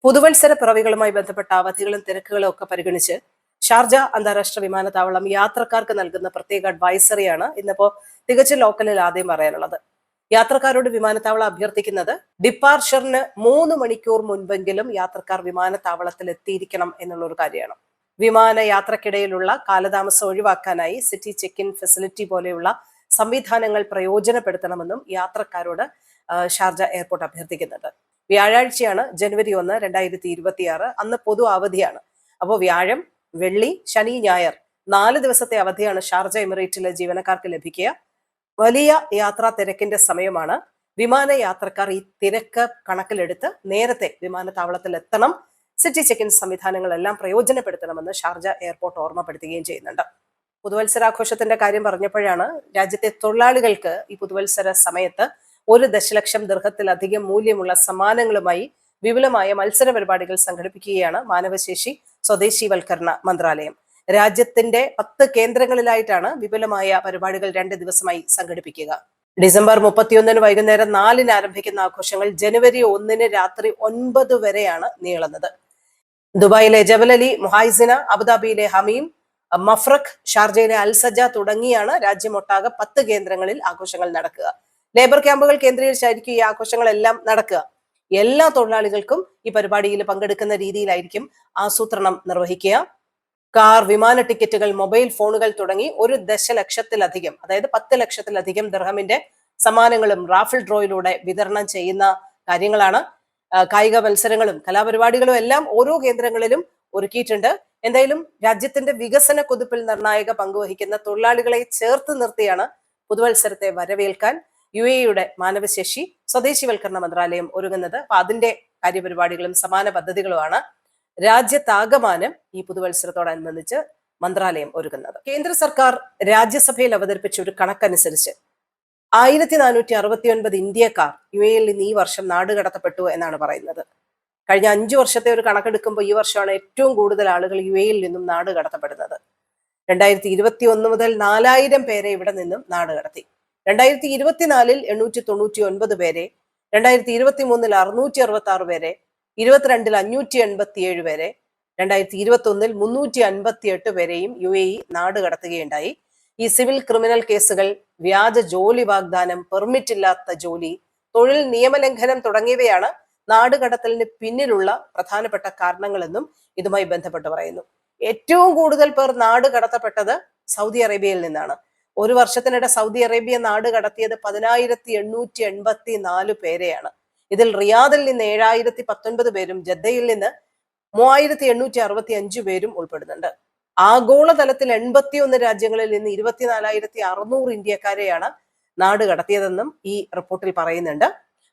പുതുവത്സര പിറവികളുമായി ബന്ധപ്പെട്ട അവധികളും തിരക്കുകളും ഒക്കെ പരിഗണിച്ച് ഷാർജ അന്താരാഷ്ട്ര വിമാനത്താവളം യാത്രക്കാർക്ക് നൽകുന്ന പ്രത്യേക അഡ്വൈസറിയാണ് ഇന്നിപ്പോ തികച്ചും ലോക്കലിൽ ആദ്യം പറയാനുള്ളത്. യാത്രക്കാരോട് വിമാനത്താവളം അഭ്യർത്ഥിക്കുന്നത് ഡിപ്പാർച്ചറിന് 3 മണിക്കൂർ മുൻപെങ്കിലും യാത്രക്കാർ വിമാനത്താവളത്തിൽ എത്തിയിരിക്കണം എന്നുള്ള ഒരു കാര്യമാണ്. വിമാന യാത്രക്കിടയിലുള്ള കാലതാമസം ഒഴിവാക്കാനായി സിറ്റി ചെക്ക് ഇൻ ഫെസിലിറ്റി പോലെയുള്ള സംവിധാനങ്ങൾ പ്രയോജനപ്പെടുത്തണമെന്നും യാത്രക്കാരോട് ഷാർജ എയർപോർട്ട് അഭ്യർത്ഥിക്കുന്നുണ്ട്. വ്യാഴാഴ്ചയാണ് ജനുവരി 1, 2026. അന്ന് പൊതു അവധിയാണ്. അപ്പോൾ വ്യാഴം, വെള്ളി, ശനി, ഞായർ 4 ദിവസത്തെ അവധിയാണ് ഷാർജ എമിറേറ്റിലെ ജീവനക്കാർക്ക് ലഭിക്കുക. വലിയ യാത്രാ തിരക്കിന്റെ സമയമാണ്. വിമാന യാത്രക്കാർ ഈ തിരക്ക് കണക്കിലെടുത്ത് നേരത്തെ വിമാനത്താവളത്തിൽ എത്തണം. സിറ്റി ചെക്ക് ഇൻ സംവിധാനങ്ങളെല്ലാം പ്രയോജനപ്പെടുത്തണമെന്ന് ഷാർജ എയർപോർട്ട് ഓർമ്മപ്പെടുത്തുകയും ചെയ്യുന്നുണ്ട്. പുതുവത്സരാഘോഷത്തിന്റെ കാര്യം പറഞ്ഞപ്പോഴാണ് രാജ്യത്തെ തൊഴിലാളികൾക്ക് ഈ പുതുവത്സര സമയത്ത് 1 ദശലക്ഷം ദിർഹത്തിലധികം മൂല്യമുള്ള സമ്മാനങ്ങളുമായി വിപുലമായ മത്സര പരിപാടികൾ സംഘടിപ്പിക്കുകയാണ് മാനവശേഷി സ്വദേശീവൽക്കരണ മന്ത്രാലയം. രാജ്യത്തിന്റെ 10 കേന്ദ്രങ്ങളിലായിട്ടാണ് വിപുലമായ പരിപാടികൾ 2 ദിവസമായി സംഘടിപ്പിക്കുക. ഡിസംബർ 31 വൈകുന്നേരം 4 ആരംഭിക്കുന്ന ആഘോഷങ്ങൾ ജനുവരി 1 രാത്രി 9 വരെയാണ് നീളുന്നത്. ദുബായിലെ ജബലലി, മുഹൈസിന, അബുദാബിയിലെ ഹമീം, മഫ്രഖ്, ഷാർജയിലെ അൽസജ തുടങ്ങിയാണ് രാജ്യമൊട്ടാകെ 10 കേന്ദ്രങ്ങളിൽ ആഘോഷങ്ങൾ നടക്കുക. ലേബർ ക്യാമ്പുകൾ കേന്ദ്രീകരിച്ചായിരിക്കും ഈ ആഘോഷങ്ങളെല്ലാം നടക്കുക. എല്ലാ തൊഴിലാളികൾക്കും ഈ പരിപാടിയിൽ പങ്കെടുക്കുന്ന രീതിയിലായിരിക്കും ആസൂത്രണം നിർവഹിക്കുക. കാർ, വിമാന ടിക്കറ്റുകൾ, മൊബൈൽ ഫോണുകൾ തുടങ്ങി 1 ദശലക്ഷത്തിലധികം, അതായത് 10 ലക്ഷത്തിലധികം ദിർഹമിന്റെ സമ്മാനങ്ങളും റാഫിൾ ഡ്രോയിലൂടെ വിതരണം ചെയ്യുന്ന കാര്യങ്ങളാണ്. കായിക മത്സരങ്ങളും കലാപരിപാടികളും എല്ലാം ഓരോ കേന്ദ്രങ്ങളിലും ഒരുക്കിയിട്ടുണ്ട്. എന്തായാലും രാജ്യത്തിന്റെ വികസന കുതിപ്പിൽ നിർണായക പങ്കുവഹിക്കുന്ന തൊഴിലാളികളെ ചേർത്ത് നിർത്തിയാണ് പുതുവത്സരത്തെ വരവേൽക്കാൻ UAE-യുടെ മാനവശേഷി സ്വദേശീവൽക്കരണ മന്ത്രാലയം ഒരുങ്ങുന്നത്. അപ്പൊ അതിന്റെ കാര്യപരിപാടികളും സമാന പദ്ധതികളുമാണ് രാജ്യത്താകമാനം ഈ പുതുവത്സരത്തോടനുബന്ധിച്ച് മന്ത്രാലയം ഒരുങ്ങുന്നത്. കേന്ദ്ര സർക്കാർ രാജ്യസഭയിൽ അവതരിപ്പിച്ച ഒരു കണക്കനുസരിച്ച് 1469 ഇന്ത്യക്കാർ UAE-യിൽ നിന്ന് ഈ വർഷം നാടുകടത്തപ്പെട്ടു എന്നാണ് പറയുന്നത്. കഴിഞ്ഞ 5 വർഷത്തെ ഒരു കണക്കെടുക്കുമ്പോൾ ഈ വർഷമാണ് ഏറ്റവും കൂടുതൽ ആളുകൾ UAE-യിൽ നിന്നും നാടുകടത്തപ്പെടുന്നത്. 2021 മുതൽ 4000 പേരെ ഇവിടെ നിന്നും നാടുകടത്തി. 2024 899 പേരെ, 2023 666 പേരെ, 22 587 പേരെ, 2021 358 പേരെയും UAE നാടുകടത്തുകയുണ്ടായി. ഈ സിവിൽ ക്രിമിനൽ കേസുകൾ, വ്യാജ ജോലി വാഗ്ദാനം, പെർമിറ്റ് ഇല്ലാത്ത ജോലി, തൊഴിൽ നിയമലംഘനം തുടങ്ങിയവയാണ് നാടുകടത്തലിന് പിന്നിലുള്ള പ്രധാനപ്പെട്ട കാരണങ്ങളെന്നും ഇതുമായി ബന്ധപ്പെട്ട് പറയുന്നു. ഏറ്റവും കൂടുതൽ പേർ നാട് കടത്തപ്പെട്ടത് സൗദി അറേബ്യയിൽ നിന്നാണ്. ഒരു വർഷത്തിനിടെ സൗദി അറേബ്യ നാട് കടത്തിയത് 10,884 പേരെയാണ്. ഇതിൽ റിയാദിൽ നിന്ന് 7,019 പേരും ജദ്ദയിൽ നിന്ന് 3,865 പേരും ഉൾപ്പെടുന്നുണ്ട്. ആഗോളതലത്തിൽ 81 രാജ്യങ്ങളിൽ നിന്ന് 24,600 ഇന്ത്യക്കാരെയാണ് നാട് കടത്തിയതെന്നും ഈ റിപ്പോർട്ടിൽ പറയുന്നുണ്ട്.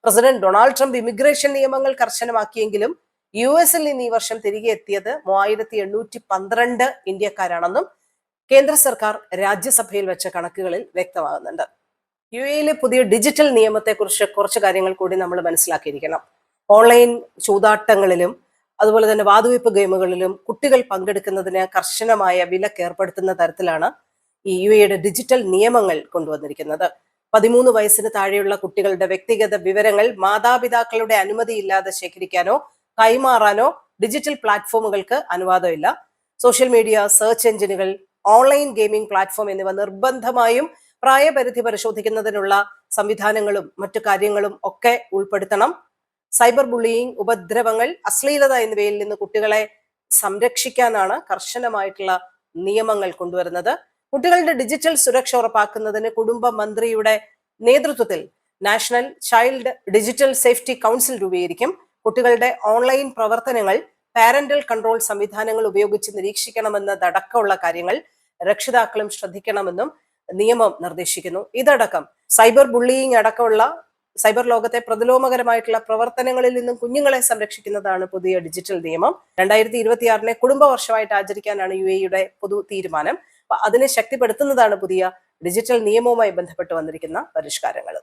പ്രസിഡന്റ് ഡൊണാൾഡ് ട്രംപ് ഇമിഗ്രേഷൻ നിയമങ്ങൾ കർശനമാക്കിയെങ്കിലും US-ൽ നിന്ന് ഈ വർഷം തിരികെ എത്തിയത് 3,812 ഇന്ത്യക്കാരാണെന്നും കേന്ദ്ര സർക്കാർ രാജ്യസഭയിൽ വെച്ച കണക്കുകളിൽ വ്യക്തമാകുന്നുണ്ട്. UAE-ലെ പുതിയ ഡിജിറ്റൽ നിയമത്തെക്കുറിച്ച് കുറച്ച് കാര്യങ്ങൾ കൂടി നമ്മൾ മനസ്സിലാക്കിയിരിക്കണം. ഓൺലൈൻ ചൂതാട്ടങ്ങളിലും അതുപോലെ തന്നെ വാതുവെപ്പ് ഗെയിമുകളിലും കുട്ടികൾ പങ്കെടുക്കുന്നതിന് കർശനമായ വിലക്ക് ഏർപ്പെടുത്തുന്ന തരത്തിലാണ് ഈ UAE-യുടെ ഡിജിറ്റൽ നിയമങ്ങൾ കൊണ്ടുവന്നിരിക്കുന്നത്. 13 വയസ്സിന് താഴെയുള്ള കുട്ടികളുടെ വ്യക്തിഗത വിവരങ്ങൾ മാതാപിതാക്കളുടെ അനുമതിയില്ലാതെ ശേഖരിക്കാനോ കൈമാറാനോ ഡിജിറ്റൽ പ്ലാറ്റ്ഫോമുകൾക്ക് അനുവാദമില്ല. സോഷ്യൽ മീഡിയ, സെർച്ച് എഞ്ചിനുകൾ, ഓൺലൈൻ ഗെയിമിംഗ് പ്ലാറ്റ്ഫോം എന്നിവ നിർബന്ധമായും പ്രായപരിധി പരിശോധിക്കുന്നതിനുള്ള സംവിധാനങ്ങളും മറ്റു കാര്യങ്ങളും ഒക്കെ ഉൾപ്പെടുത്തണം. സൈബർ ബുള്ളിയിങ്, ഉപദ്രവങ്ങൾ, അശ്ലീലത എന്നിവയിൽ നിന്ന് കുട്ടികളെ സംരക്ഷിക്കാനാണ് കർശനമായിട്ടുള്ള നിയമങ്ങൾ കൊണ്ടുവരുന്നത്. കുട്ടികളുടെ ഡിജിറ്റൽ സുരക്ഷ ഉറപ്പാക്കുന്നതിന് കുടുംബ മന്ത്രിയുടെ നേതൃത്വത്തിൽ national child digital safety council രൂപീകരിക്കും. കുട്ടികളുടെ ഓൺലൈൻ പ്രവർത്തനങ്ങൾ പാരന്റൽ കൺട്രോൾ സംവിധാനങ്ങൾ ഉപയോഗിച്ച് നിരീക്ഷിക്കണമെന്നതടക്കമുള്ള കാര്യങ്ങൾ രക്ഷിതാക്കളും ശ്രദ്ധിക്കണമെന്നും നിയമം നിർദ്ദേശിക്കുന്നു. ഇതടക്കം സൈബർ ബുള്ളിയിങ് അടക്കമുള്ള സൈബർ ലോകത്തെ പ്രതിലോമകരമായിട്ടുള്ള പ്രവർത്തനങ്ങളിൽ നിന്നും കുഞ്ഞുങ്ങളെ സംരക്ഷിക്കുന്നതാണ് പുതിയ ഡിജിറ്റൽ നിയമം. 2026 കുടുംബ വർഷമായിട്ട് ആചരിക്കാനാണ് UAE-യുടെ പൊതു തീരുമാനം. അതിനെ ശക്തിപ്പെടുത്തുന്നതാണ് പുതിയ ഡിജിറ്റൽ നിയമവുമായി ബന്ധപ്പെട്ട് വന്നിരിക്കുന്ന പരിഷ്കാരങ്ങൾ.